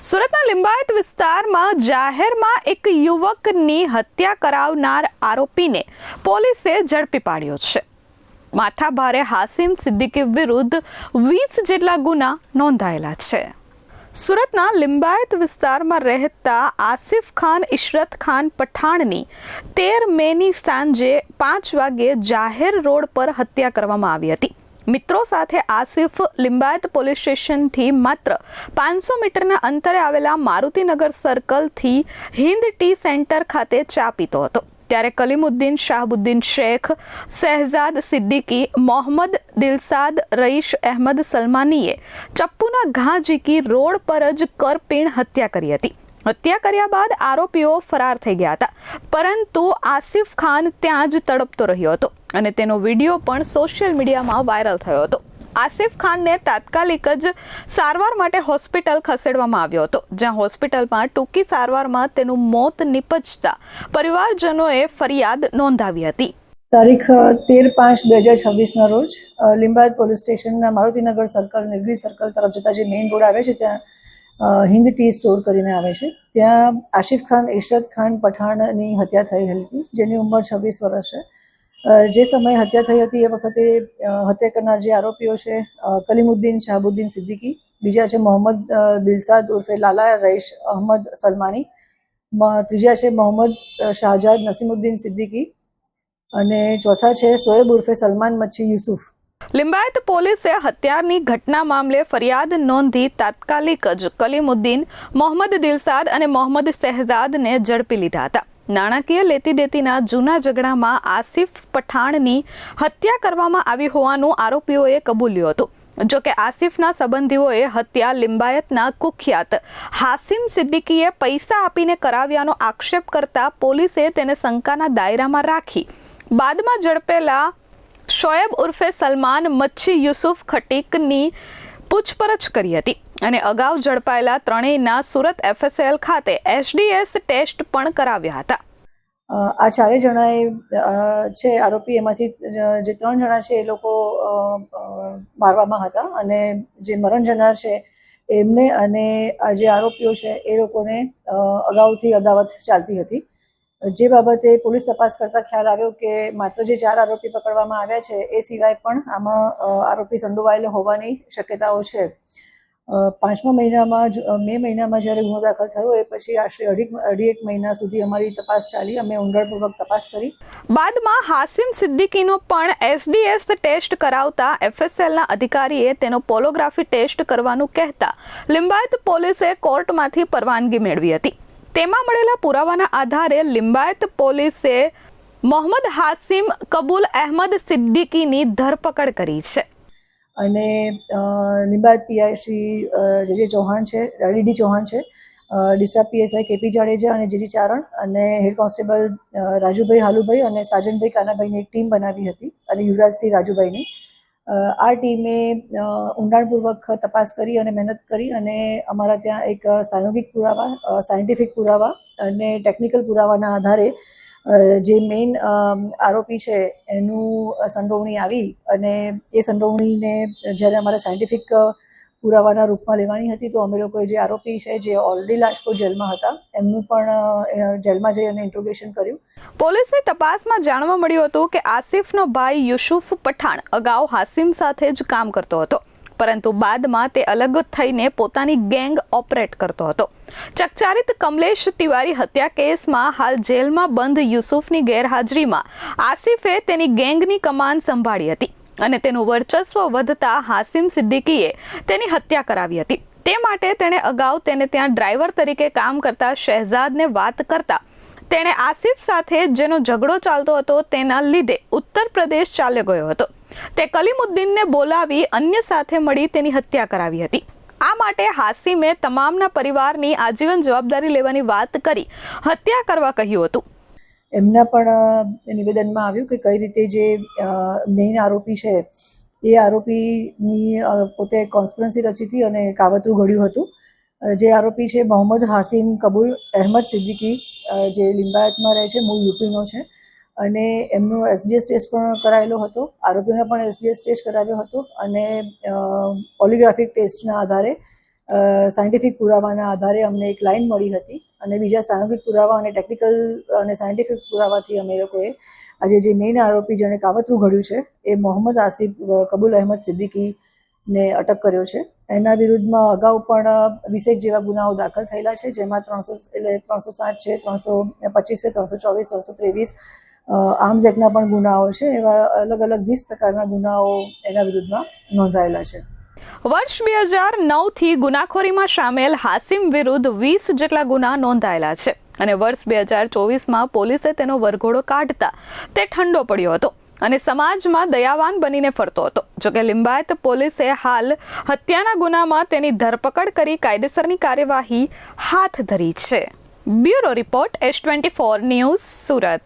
સુરતના લિંબાયત વિસ્તારમાં જાહેરમાં એક યુવકની હત્યા કરાવનાર આરોપીને પોલીસે ઝડપી પાડ્યો છે. માથાભારે હાસિમ સિદ્દીકી વિરુદ્ધ 20 જેટલા ગુના નોંધાયેલા છે. સુરતના લિંબાયત વિસ્તારમાં રહેતા આસિફ ખાન ઇશરત ખાન પઠાણની 13 મેની સાંજે 5 વાગ્યે જાહેર રોડ પર હત્યા કરવામાં આવી હતી. મિત્રો સાથે આસિફ લિંબાયત પોલીસ સ્ટેશનથી માત્ર 500 મીટરના અંતરે આવેલા મારુતિનગર સર્કલથી હિન્દ ટી સેન્ટર ખાતે ચા પીતો હતો. ત્યારે કલીમુદ્દીન શાહબુદ્દીન શેખ, શહેજાદ સિદ્દીકી, મોહમ્મદ દિલસાદ, રઈશ અહેમદ સલમાનીએ ચપ્પુના ઘા ઝીકી રોડ પર જ કરપીણ હત્યા કરી હતી. હત્યા કર્યા બાદ આરોપીઓ ફરાર થઈ ગયા હતા, પરંતુ આસિફ ખાન ત્યાં જ તડપતો રહ્યો હતો અને તેનો વિડીયો પણ સોશિયલ મીડિયામાં વાયરલ થયો હતો. આસિફ ખાનને તાત્કાલિક જ સારવાર માટે હોસ્પિટલ ખસેડવામાં આવ્યો હતો, જ્યાં હોસ્પિટલમાં ટૂંકી સારવારમાં તેનું મોત નિપજતા પરિવારજનોએ ફરિયાદ નોંધાવી હતી. તારીખ 13/5/2026 ના રોજ લિંબાયત પોલીસ સ્ટેશનના મારુતિનગર સર્કલ નિર્ગી સર્કલ તરફ જતા જે મેઇન રોડ આવે છે ત્યાં હિન્દ ટી સ્ટોર કરીને આવે છે. ત્યાં આસિફ ખાન ઇશરત ખાન પઠાણની હત્યા થઈ હતી, જેની ઉંમર 26 વર્ષ છે. જે સમયે હત્યા થઈ હતી એ વખતે હત્યા કરનાર જે આરોપીઓ છે કલીમુદ્દીન શાહબુદ્દીન સિદ્દીકી, બીજા છે મોહમ્મદ દિલસાદ ઉર્ફે લાલા, રઈશ અહમદ સલમાની, ત્રીજા છે મોહમ્મદ શાહજાદ નસીમુદ્દીન સિદ્દીકી અને ચોથા છે શોએબ ઉર્ફે સલમાન મચ્છી યુસુફ. લિંબાયત પોલીસે હત્યાની ઘટના મામલે ફરિયાદ નોંધી તાત્કાલિક જ કલીમુદ્દીન, મોહમ્મદ દિલસાદ અને મોહમ્મદ શહેજાદને ઝડપી લીધા હતા. નાણાકીય લેતી દેતીના જૂના ઝઘડામાં આસિફ પઠાણની હત્યા કરવામાં આવી હોવાનું આરોપીઓએ કબૂલ્યું હતું. જોકે આસિફના સંબંધીઓએ હત્યા લિંબાયતના કુખ્યાત હાસિમ સિદ્દીકીએ પૈસા આપીને કરાવ્યાનો આક્ષેપ કરતા પોલીસે તેને શંકાના દાયરામાં રાખી બાદમાં ઝડપેલા શોએબ ઉર્ફે સલમાન મચ્છી યુસુફ ખટીકની પૂછપરછ કરી હતી અને અગાઉ ઝડપાયેલા ત્રણેયના સુરત FSL ખાતે SDS ટેસ્ટ પણ કરાવ્યા હતા. આ ચારે જણાએ છે આરોપી, એમાંથી જે 3 જણા છે એ લોકો મારવામાં હતા અને જે મરણ જનાર છે એમને અને આ જે આરોપીઓ છે એ લોકોને અગાઉથી અદાવત ચાલતી હતી. જે બાબતે પોલીસ તપાસ કરતા ખ્યાલ આવ્યો કે માત્ર જે 4 આરોપી પકડવામાં આવ્યા છે એ સિવાય પણ આમાં આરોપી સંડોવાયેલો હોવાની શક્યતાઓ છે. 5મા મહિનામાં મે મહિનામાં જ્યારે ગુનો દાખલ થયો એ પછી આશરે અઢી એક મહિના સુધી અમારી તપાસ ચાલી. અમે ઊંડાણપૂર્વક તપાસ કરી. બાદમાં હાસિમ સિદ્દીકીનો પણ SDS ટેસ્ટ કરાવતા FSLના અધિકારીએ તેનો પોલોગ્રાફી ટેસ્ટ કરવાનું કહેતા લિંબાયત પોલીસે કોર્ટમાંથી પરવાનગી મેળવી હતી. તેમાં મળેલા પુરાવાના આધારે લિંબાયત પોલીસે મોહમ્મદ હાસિમ કબૂલ અહેમદ સિદ્દીકીની ધરપકડ કરી છે. અને લિંબાયત PI શ્રી જે ચૌહાણ છે, DD ચૌહાણ છે, ડિસ્ટ્રિક્ટ PSI KP જાડેજા અને JG ચારણ અને હેડ કોન્સ્ટેબલ રાજુભાઈ હાલુભાઈ અને સાજનભાઈ કાનાભાઈની એક ટીમ બનાવી હતી અને યુવરાજસિંહ રાજુભાઈની. આ ટીમે ઊંડાણપૂર્વક તપાસ કરી અને મહેનત કરી અને અમારા ત્યાં એક સાયોગિક પુરાવા, સાયન્ટિફિક પુરાવા અને ટેકનિકલ પુરાવાના આધારે જે મેઇન આરોપી છે એનું સંડોવણી આવી અને એ સંડોવણીને જ્યારે અમારે સાયન્ટિફિક પુરાવાના રૂપમાં લેવાની હતી તો અમે લોકોએ જે આરોપી છે જે ઓલરેડી લાજપોર જેલમાં હતા એમનું પણ જેલમાં જઈ અને ઇન્ટ્રોગેશન કર્યું. પોલીસની તપાસમાં જાણવા મળ્યું હતું કે આસિફનો ભાઈ યુસુફ પઠાણ અગાઉ હાસિમ સાથે જ કામ કરતો હતો, પરંતુ બાદમાં તે અલગ થઈને પોતાની ગેંગ ઓપરેટ કરતો હતો. ચકચારિત કમલેશ તિવારી હત્યા કેસમાં હાલ જેલમાં બંધ યુસુફની ગેરહાજરીમાં આસિફે તેની ગેંગની કમાન સંભાળી હતી અને તેનું વર્ચસ્વ વધતા હાસિમ સિદ્દીકીએ તેની હત્યા કરાવી હતી. તે માટે તેણે અગાઉ તેને ત્યાં ડ્રાઈવર તરીકે કામ કરતા શહેજાદને વાત કરતા તેણે આસિફ સાથે જેનો ઝઘડો ચાલતો હતો તેના લીધે ઉત્તર પ્રદેશ ચાલ્યો ગયો હતો. તે કલીમુદ્દીનને બોલાવી અન્ય સાથે મળી તેની હત્યા કરાવી હતી. આ માટે હાસિમે તમામના પરિવારની આજીવન જવાબદારી લેવાની વાત કરી હત્યા કરવા કહ્યું હતું. એમના પણ નિવેદનમાં આવ્યું કે કઈ રીતે જે મેઇન આરોપી છે એ આરોપીની પોતે કોન્સ્પિરસી રચી હતી અને કાવતરું ઘડ્યું હતું. જે આરોપી છે મોહમ્મદ હાસિમ કબૂલ અહેમદ સિદ્દીકી, જે લિંબાયતમાં રહે છે, મૂળ યુપીનો છે અને એમનો SDS ટેસ્ટ પણ કરાયેલો હતો. આરોપીઓને પણ SDS ટેસ્ટ કરાવ્યો હતો અને પોલિગ્રાફિક ટેસ્ટના આધારે સાયન્ટિફિક પુરાવાના આધારે અમને એક લાઈન મળી હતી અને બીજા સામૂહિક પુરાવા અને ટેકનિકલ અને સાયન્ટિફિક પુરાવાથી અમે લોકોએ આજે જે મેઇન આરોપી જેણે કાવતરું ઘડ્યું છે એ મોહમ્મદ આસિફ કબૂલ અહેમદ સિદ્દીકીને અટક કર્યો છે. એના વિરુદ્ધમાં અગાઉ પણ 20 જેવા ગુનાઓ દાખલ થયેલા છે, જેમાં 307 છે, 325 છે, 324, 323 આર્મ્સ એક્ટના પણ ગુનાઓ છે. એવા અલગ અલગ 20 પ્રકારના ગુનાઓ એના વિરુદ્ધમાં નોંધાયેલા છે. વર્ષ 2009થી ગુનાખોરીમાં સામેલ હાસિમ વિરુદ્ધ 20 જેટલા ગુના નોંધાયેલા છે અને વર્ષ 2024માં પોલીસે તેનો વરઘોડો કાઢતા તે ઠંડો પડ્યો હતો અને સમાજમાં દયાવાન બનીને ફરતો હતો. જોકે લિંબાયત પોલીસે હાલ હત્યાના ગુનામાં તેની ધરપકડ કરી કાયદેસરની કાર્યવાહી હાથ ધરી છે. Bureau report S24 news, Surat.